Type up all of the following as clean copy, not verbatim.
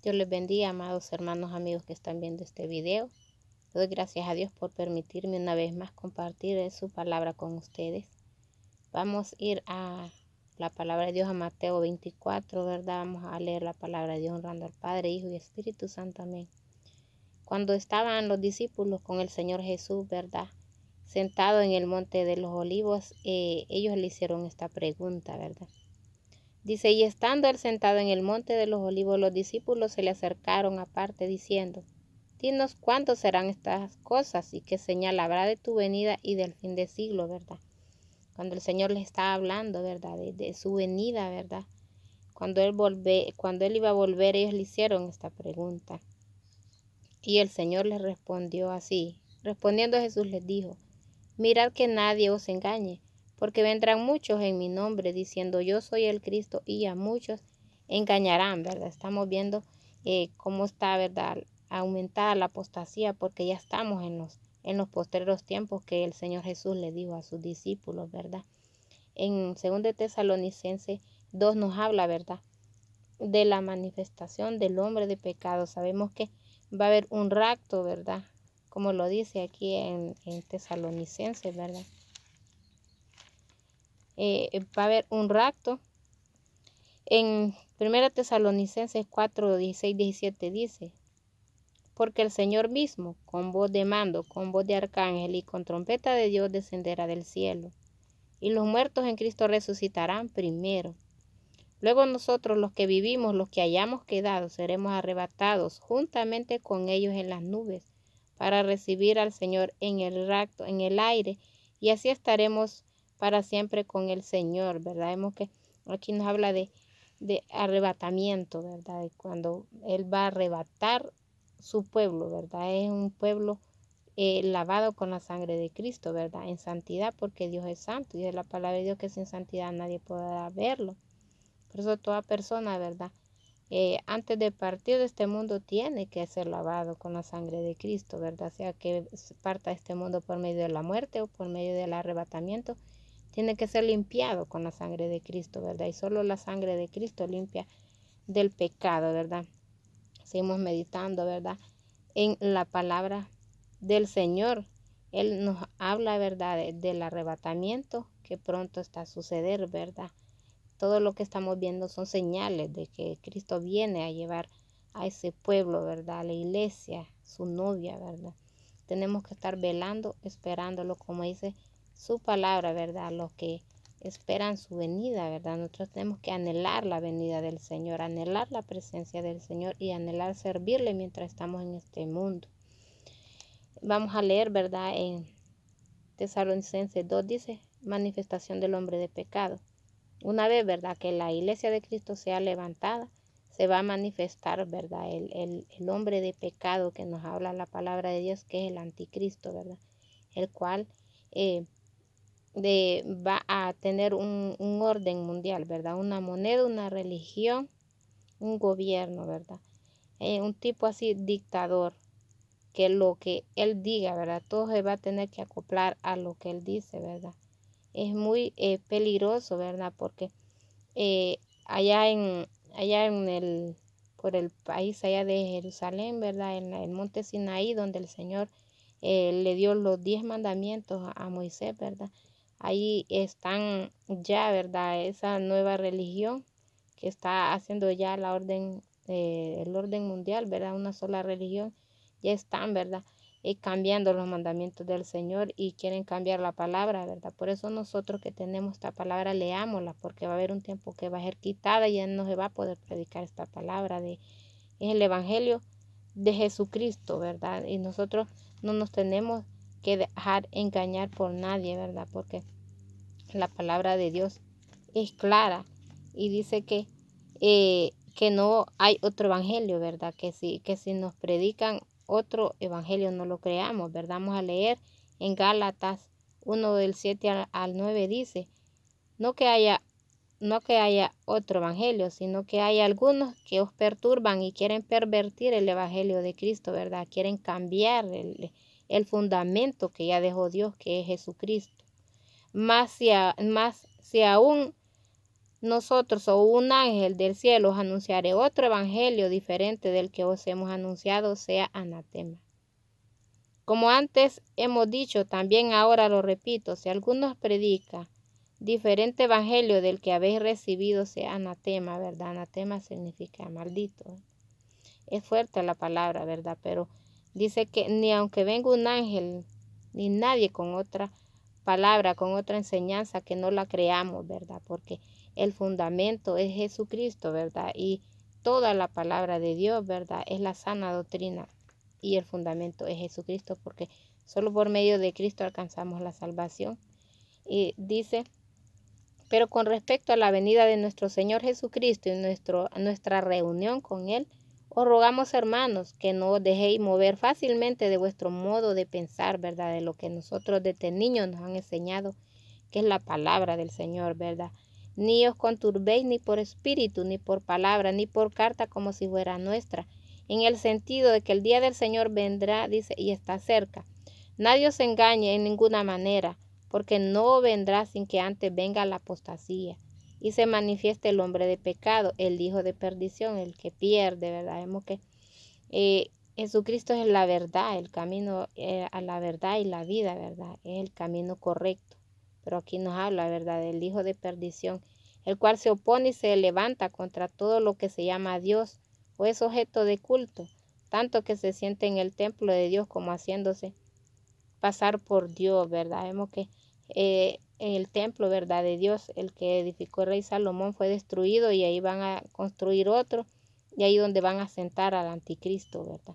Dios les bendiga, amados hermanos, amigos que están viendo este video. Doy gracias a Dios por permitirme una vez más compartir su palabra con ustedes. Vamos a ir a la palabra de Dios a Mateo 24, ¿verdad? Vamos a leer la palabra de Dios honrando al Padre, Hijo y Espíritu Santo. Amén. Cuando estaban los discípulos con el Señor Jesús, ¿verdad?, sentado en el monte de los olivos, ellos le hicieron esta pregunta, ¿verdad? Dice, y estando él sentado en el monte de los olivos, los discípulos se le acercaron aparte diciendo, dinos cuándo serán estas cosas y qué señal habrá de tu venida y del fin del siglo, ¿verdad? Cuando el Señor les está hablando, ¿verdad?, de su venida, ¿verdad? Cuando él iba a volver, ellos le hicieron esta pregunta. Y el Señor les respondió así. Respondiendo Jesús les dijo, mirad que nadie os engañe, porque vendrán muchos en mi nombre diciendo yo soy el Cristo y a muchos engañarán, ¿verdad? Estamos viendo cómo está, ¿verdad?, aumentada la apostasía, porque ya estamos en los postreros tiempos que el Señor Jesús le dijo a sus discípulos, ¿verdad? En 2 de Tesalonicenses 2 nos habla, ¿verdad?, de la manifestación del hombre de pecado. Sabemos que va a haber un rapto, ¿verdad?, como lo dice aquí en Tesalonicenses, ¿verdad? Va a haber un rapto. En 1 Tesalonicenses 4, 16, 17 dice, porque el Señor mismo, con voz de mando, con voz de arcángel y con trompeta de Dios descenderá del cielo, y los muertos en Cristo resucitarán primero. Luego nosotros, los que vivimos, los que hayamos quedado, seremos arrebatados juntamente con ellos en las nubes para recibir al Señor en el rapto, en el aire, y así estaremos para siempre con el Señor, ¿verdad? Vemos que aquí nos habla de arrebatamiento, ¿verdad? De cuando Él va a arrebatar su pueblo, ¿verdad? Es un pueblo lavado con la sangre de Cristo, ¿verdad? En santidad, porque Dios es santo, y dice la palabra de Dios que sin santidad nadie podrá verlo. Por eso toda persona, ¿verdad?, antes de partir de este mundo tiene que ser lavado con la sangre de Cristo, ¿verdad? Sea que parta de este mundo por medio de la muerte o por medio del arrebatamiento, tiene que ser limpiado con la sangre de Cristo, ¿verdad? Y solo la sangre de Cristo limpia del pecado, ¿verdad? Seguimos meditando, ¿verdad?, en la palabra del Señor. Él nos habla, ¿verdad?, del arrebatamiento que pronto está a suceder, ¿verdad? Todo lo que estamos viendo son señales de que Cristo viene a llevar a ese pueblo, ¿verdad?, a la iglesia, su novia, ¿verdad? Tenemos que estar velando, esperándolo, como dice su palabra, ¿verdad? Los que esperan su venida, ¿verdad? Nosotros tenemos que anhelar la venida del Señor, anhelar la presencia del Señor y anhelar servirle mientras estamos en este mundo. Vamos a leer, ¿verdad?, en Tesalonicenses 2 dice, manifestación del hombre de pecado. Una vez, ¿verdad?, que la iglesia de Cristo sea levantada, se va a manifestar, ¿verdad?, el hombre de pecado que nos habla la palabra de Dios, que es el anticristo, ¿verdad?, el cual va a tener un orden mundial, ¿verdad?, una moneda, una religión, un gobierno, ¿verdad?, un tipo así dictador, que lo que él diga, ¿verdad?, todo se va a tener que acoplar a lo que él dice, ¿verdad? Es muy peligroso, ¿verdad?, porque allá por el país allá de Jerusalén, ¿verdad?, en el monte Sinaí, donde el Señor le dio los 10 mandamientos a Moisés, ¿verdad? Ahí están ya, ¿verdad?, esa nueva religión que está haciendo ya el orden mundial, ¿verdad?, una sola religión. Ya están, ¿verdad?, cambiando los mandamientos del Señor y quieren cambiar la palabra, ¿verdad? Por eso nosotros que tenemos esta palabra, leámosla, porque va a haber un tiempo que va a ser quitada y ya no se va a poder predicar esta palabra. Es el Evangelio de Jesucristo, ¿verdad? Y nosotros no nos tenemos que dejar engañar por nadie, ¿verdad? Porque la palabra de Dios es clara y dice que no hay otro evangelio, ¿verdad? Que si nos predican otro evangelio no lo creamos, ¿verdad? Vamos a leer en Gálatas 1 del 7 al 9 dice, no que haya otro evangelio, sino que hay algunos que os perturban y quieren pervertir el evangelio de Cristo, ¿verdad? Quieren cambiar el fundamento que ya dejó Dios, que es Jesucristo. Más si aún nosotros o un ángel del cielo os anunciare otro evangelio diferente del que os hemos anunciado, sea anatema. Como antes hemos dicho, también ahora lo repito, si alguno os predica diferente evangelio del que habéis recibido, sea anatema, ¿verdad? Anatema significa maldito. Es fuerte la palabra, ¿verdad? Pero dice que ni aunque venga un ángel, ni nadie con otra palabra, con otra enseñanza, que no la creamos, ¿verdad? Porque el fundamento es Jesucristo, ¿verdad? Y toda la palabra de Dios, ¿verdad? Es la sana doctrina y el fundamento es Jesucristo, porque solo por medio de Cristo alcanzamos la salvación. Y dice, pero con respecto a la venida de nuestro Señor Jesucristo y nuestra reunión con Él, os rogamos, hermanos, que no os dejéis mover fácilmente de vuestro modo de pensar, ¿verdad? De lo que nosotros desde niños nos han enseñado, que es la palabra del Señor, ¿verdad? Ni os conturbéis ni por espíritu, ni por palabra, ni por carta como si fuera nuestra, en el sentido de que el día del Señor vendrá, dice, y está cerca. Nadie os engañe en ninguna manera, porque no vendrá sin que antes venga la apostasía y se manifieste el hombre de pecado, el hijo de perdición, el que pierde, ¿verdad? Vemos que Jesucristo es la verdad, el camino a la verdad y la vida, ¿verdad? Es el camino correcto. Pero aquí nos habla, ¿verdad?, del hijo de perdición, el cual se opone y se levanta contra todo lo que se llama Dios o es objeto de culto, tanto que se siente en el templo de Dios como haciéndose pasar por Dios, ¿verdad? Vemos que en el templo, ¿verdad?, de Dios, el que edificó el rey Salomón, fue destruido y ahí van a construir otro, y ahí donde van a sentar al anticristo, ¿verdad?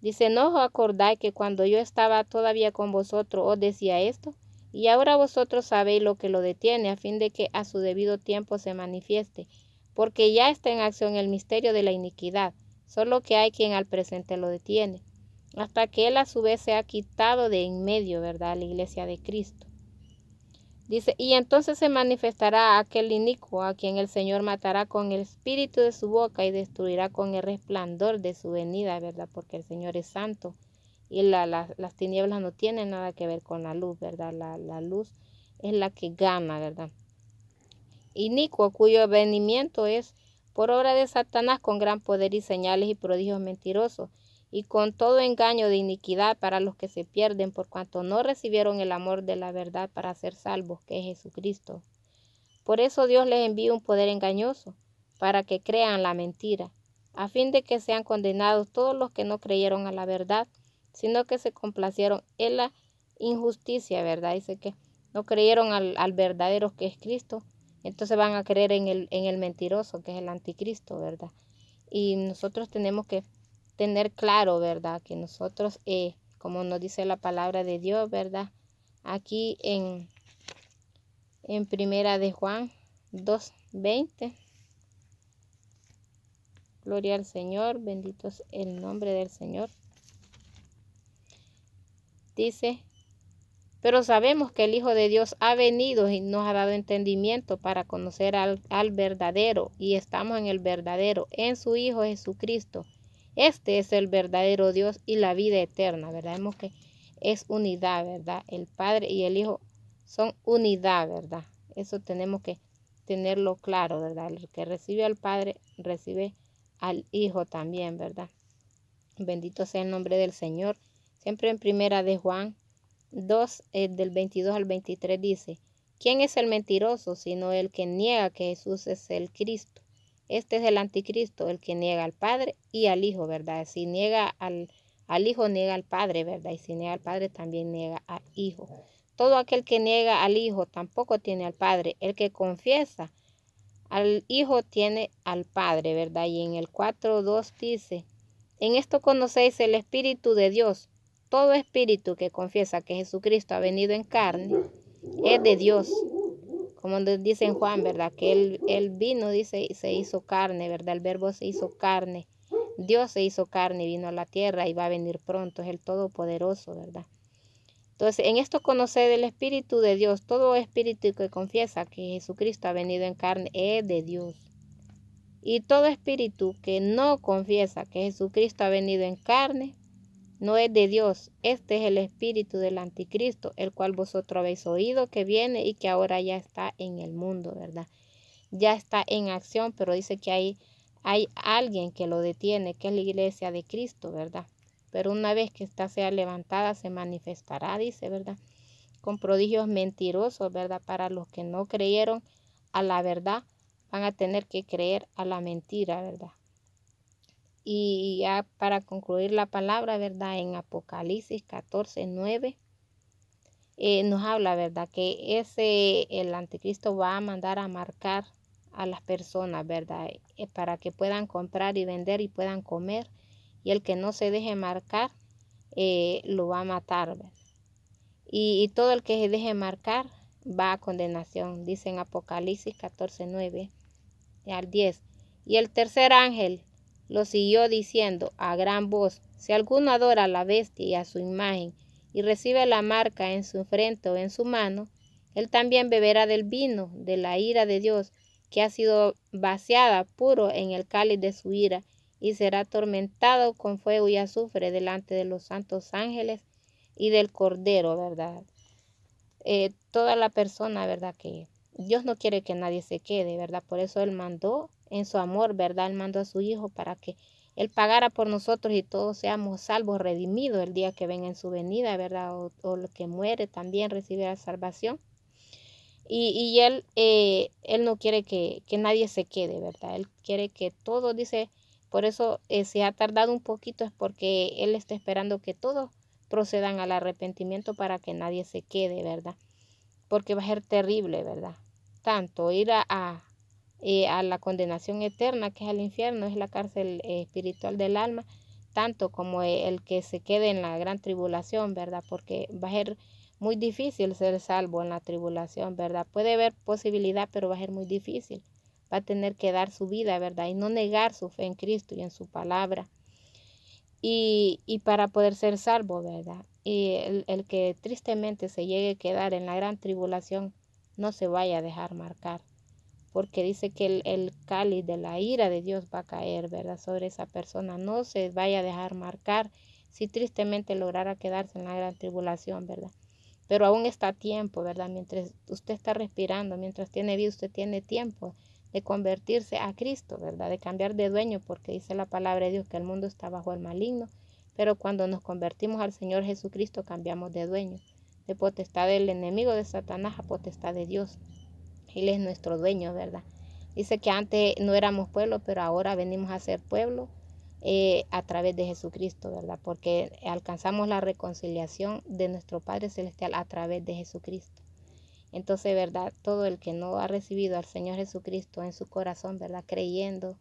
Dice, ¿no os acordáis que cuando yo estaba todavía con vosotros os decía esto? Y ahora vosotros sabéis lo que lo detiene, a fin de que a su debido tiempo se manifieste, porque ya está en acción el misterio de la iniquidad, solo que hay quien al presente lo detiene, hasta que él a su vez se ha quitado de en medio, ¿verdad?, la iglesia de Cristo. Dice, y entonces se manifestará aquel inicuo a quien el Señor matará con el espíritu de su boca y destruirá con el resplandor de su venida, ¿verdad? Porque el Señor es santo y las tinieblas no tienen nada que ver con la luz, ¿verdad? La luz es la que gana, ¿verdad? Inicuo, cuyo venimiento es por obra de Satanás con gran poder y señales y prodigios mentirosos, y con todo engaño de iniquidad para los que se pierden por cuanto no recibieron el amor de la verdad para ser salvos, que es Jesucristo. Por eso Dios les envía un poder engañoso, para que crean la mentira, a fin de que sean condenados todos los que no creyeron a la verdad, sino que se complacieron en la injusticia, ¿verdad? Dice que no creyeron al verdadero que es Cristo, entonces van a creer en el mentiroso, que es el anticristo, ¿verdad? Y nosotros tenemos que tener claro, ¿verdad?, que nosotros, como nos dice la palabra de Dios, ¿verdad?, aquí en Primera de Juan 2:20, gloria al Señor, bendito es el nombre del Señor. Dice, pero sabemos que el Hijo de Dios ha venido y nos ha dado entendimiento para conocer al verdadero, y estamos en el verdadero, en su Hijo Jesucristo. Este es el verdadero Dios y la vida eterna, ¿verdad? Vemos que es unidad, ¿verdad? El Padre y el Hijo son unidad, ¿verdad? Eso tenemos que tenerlo claro, ¿verdad? El que recibe al Padre recibe al Hijo también, ¿verdad? Bendito sea el nombre del Señor. Siempre en Primera de Juan 2, del 22 al 23 dice, ¿quién es el mentiroso sino el que niega que Jesús es el Cristo? Este es el anticristo, el que niega al Padre y al Hijo, ¿verdad? Si niega al Hijo, niega al Padre, ¿verdad? Y si niega al Padre, también niega al Hijo. Todo aquel que niega al Hijo tampoco tiene al Padre. El que confiesa al Hijo tiene al Padre, ¿verdad? Y en el 4:2 dice, en esto conocéis el Espíritu de Dios. Todo espíritu que confiesa que Jesucristo ha venido en carne es de Dios. Como nos dice en Juan, ¿verdad? Que él vino, dice, y se hizo carne, ¿verdad? El verbo se hizo carne. Dios se hizo carne y vino a la tierra y va a venir pronto. Es el Todopoderoso, ¿verdad? Entonces, en esto conocer el Espíritu de Dios. Todo espíritu que confiesa que Jesucristo ha venido en carne es de Dios. Y todo espíritu que no confiesa que Jesucristo ha venido en carne no es de Dios. Este es el espíritu del anticristo, el cual vosotros habéis oído que viene y que ahora ya está en el mundo, ¿verdad? ya está en acción, pero dice que hay alguien que lo detiene, que es la iglesia de Cristo, ¿verdad? Pero una vez que ésta sea levantada, se manifestará, dice, ¿verdad? Con prodigios mentirosos, ¿verdad? Para los que no creyeron a la verdad, van a tener que creer a la mentira, ¿verdad? Y ya para concluir la palabra, ¿verdad? En Apocalipsis 14:9 nos habla, ¿verdad? Que el anticristo va a mandar a marcar a las personas, ¿verdad? Para que puedan comprar y vender y puedan comer. Y el que no se deje marcar, lo va a matar, ¿verdad? Y todo el que se deje marcar va a condenación, dice en Apocalipsis 14:9 al 10. Y el tercer ángel lo siguió diciendo a gran voz: si alguno adora a la bestia y a su imagen, y recibe la marca en su frente o en su mano, él también beberá del vino de la ira de Dios, que ha sido vaciada puro en el cáliz de su ira, y será atormentado con fuego y azufre delante de los santos ángeles y del Cordero, ¿verdad? Toda la persona, ¿verdad? Que Dios no quiere que nadie se quede, ¿verdad? Por eso Él mandó en su amor, ¿verdad? Él mandó a su Hijo para que Él pagara por nosotros y todos seamos salvos, redimidos el día que venga en su venida, ¿verdad? O el que muere también recibirá salvación. Y Él no quiere que nadie se quede, ¿verdad? Él quiere que todos, dice, por eso se ha tardado un poquito, es porque Él está esperando que todos procedan al arrepentimiento para que nadie se quede, ¿verdad? Porque va a ser terrible, ¿verdad? Tanto ir a la condenación eterna, que es el infierno, es la cárcel espiritual del alma, tanto como el que se quede en la gran tribulación, ¿verdad? Porque va a ser muy difícil ser salvo en la tribulación, ¿verdad? Puede haber posibilidad, pero va a ser muy difícil. Va a tener que dar su vida, ¿verdad? Y no negar su fe en Cristo y en su palabra. Y para poder ser salvo, ¿verdad? Y el que tristemente se llegue a quedar en la gran tribulación, no se vaya a dejar marcar, porque dice que el cáliz de la ira de Dios va a caer, ¿verdad? Sobre esa persona. No se vaya a dejar marcar si tristemente lograra quedarse en la gran tribulación, ¿verdad? Pero aún está a tiempo, ¿verdad? Mientras usted está respirando, mientras tiene vida, usted tiene tiempo de convertirse a Cristo, ¿verdad? De cambiar de dueño, porque dice la palabra de Dios que el mundo está bajo el maligno, pero cuando nos convertimos al Señor Jesucristo cambiamos de dueño, de potestad del enemigo de Satanás a potestad de Dios. Él es nuestro dueño, ¿verdad? Dice que antes no éramos pueblo, pero ahora venimos a ser pueblo a través de Jesucristo, ¿verdad? Porque alcanzamos la reconciliación de nuestro Padre Celestial a través de Jesucristo. Entonces, ¿verdad? Todo el que no ha recibido al Señor Jesucristo en su corazón, ¿verdad? Creyendo,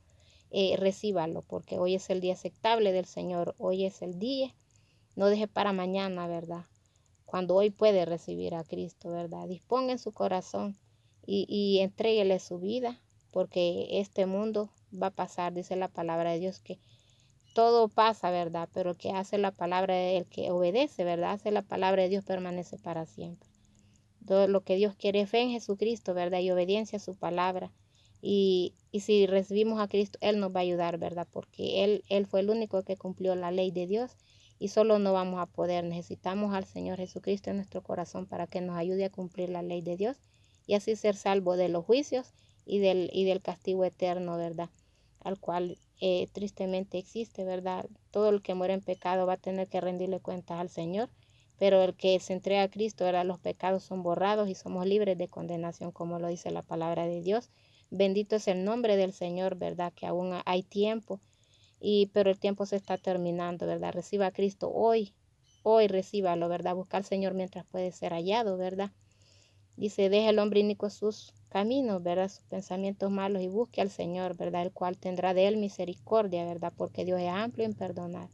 recíbalo, porque hoy es el día aceptable del Señor, hoy es el día, no deje para mañana, ¿verdad? Cuando hoy puede recibir a Cristo, ¿verdad? Disponga en su corazón y entréguele su vida, porque este mundo va a pasar, dice la palabra de Dios, que todo pasa, ¿verdad? Pero el que hace la palabra, el que obedece, ¿verdad? Hace la palabra de Dios permanece para siempre. Todo lo que Dios quiere es fe en Jesucristo, ¿verdad? Y obediencia a su palabra. Y si recibimos a Cristo, Él nos va a ayudar, ¿verdad? Porque Él fue el único que cumplió la ley de Dios y solo no vamos a poder. Necesitamos al Señor Jesucristo en nuestro corazón para que nos ayude a cumplir la ley de Dios y así ser salvo de los juicios y del castigo eterno, ¿verdad? Al cual tristemente existe, ¿verdad? Todo el que muere en pecado va a tener que rendirle cuentas al Señor, pero el que se entrega a Cristo, ¿verdad? Los pecados son borrados y somos libres de condenación, como lo dice la palabra de Dios. Bendito es el nombre del Señor, ¿verdad? Que aún hay tiempo, pero el tiempo se está terminando, ¿verdad? Reciba a Cristo hoy recíbalo, ¿verdad? Busca al Señor mientras puede ser hallado, ¿verdad? Dice, deja el hombre inicuo sus caminos, ¿verdad? Sus pensamientos malos y busque al Señor, ¿verdad? El cual tendrá de él misericordia, ¿verdad? Porque Dios es amplio en perdonar.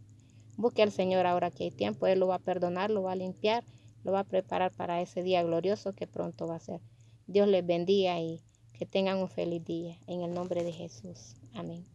Busque al Señor ahora que hay tiempo, Él lo va a perdonar, lo va a limpiar, lo va a preparar para ese día glorioso que pronto va a ser. Dios les bendiga y que tengan un feliz día. En el nombre de Jesús. Amén.